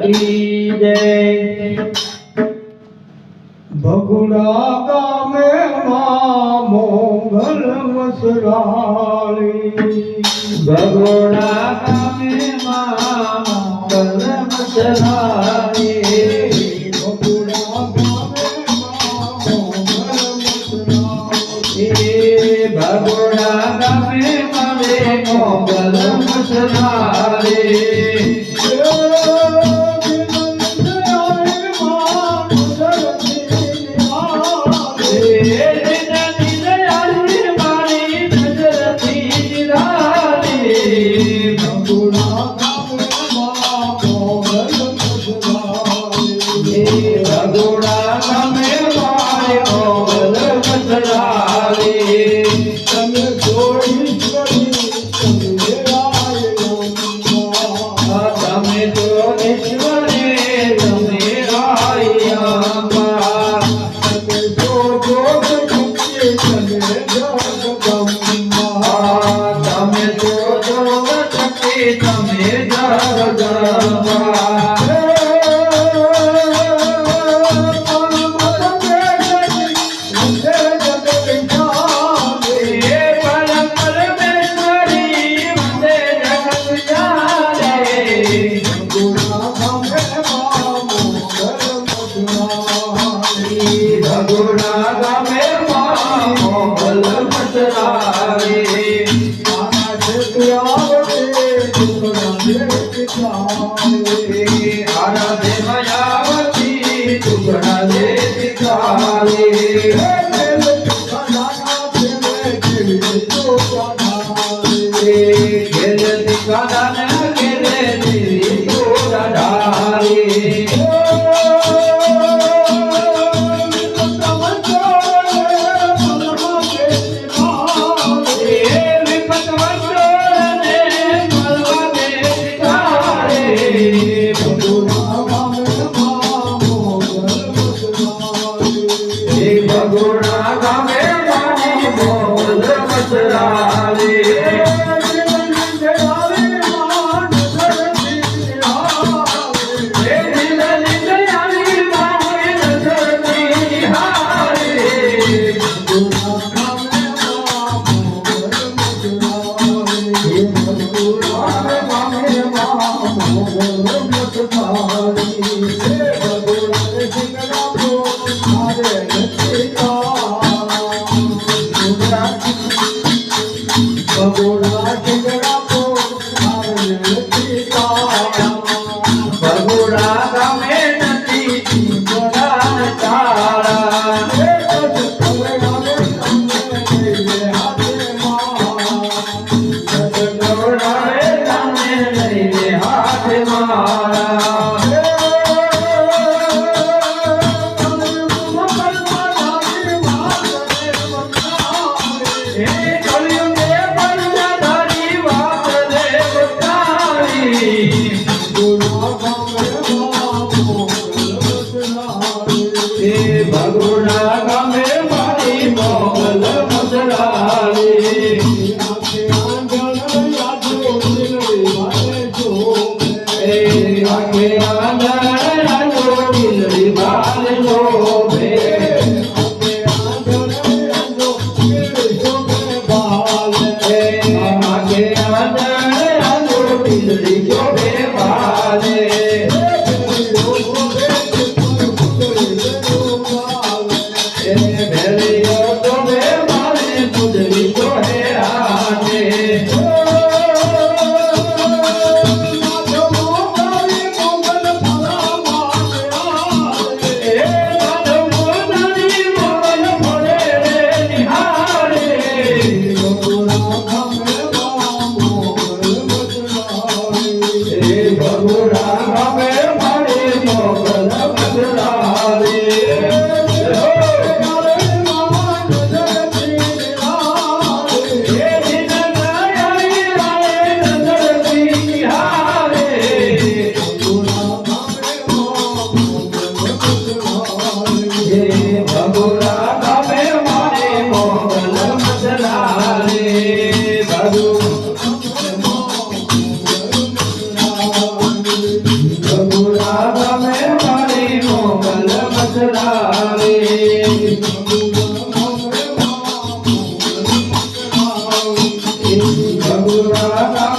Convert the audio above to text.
કી જય। ભગુડા ગામે માં મોગલ મસરાળી, ભગોડા ગામે માં મોગલ મસરાળી, ભગુડા ગામે માં મોગલ મસરાળી, ભગોડા ગામે મારે મોગલ મસરાળી। ભગોડા ગામે મારે મોગલ મસરાળી, તમે જોઈશ્વરી તમે આયા, તમે તો ઈશ્વરે તમે આયા, તમે જો શક્તિ તમે જગદંબા, તમે તો શક્તિ તમે જગદંબા। ભગોડા ગામે માં મોગલ મસરાળી, આના છેતરાવતે ટુકડા દેખાય, આના દેવયાવતી ટુકડા દે દિખાળી, ઘેરે દિખાડાને ઘેરે દેવી ટોળા ઢાળી। ભગોડા ગામે મારી મોગલ મસરાળી, ભગોડા ગામે નથી ટીંગોડા તાળા, જગડોળાએ તમે લઈને હાથ મારા, એ કળિયુગે બંધાધારી વાત રે બતાવી। ભગોડા ગામે મારી મોગલ મસરાળી, આંખે આંધળો બિલડી બાલ શોભે, આંખે આંધળો બિલડી શોભે બાલે, ભેળીઓ તો બે મારે પૂજવી તો હે આને, મોગલ રે ભગવાન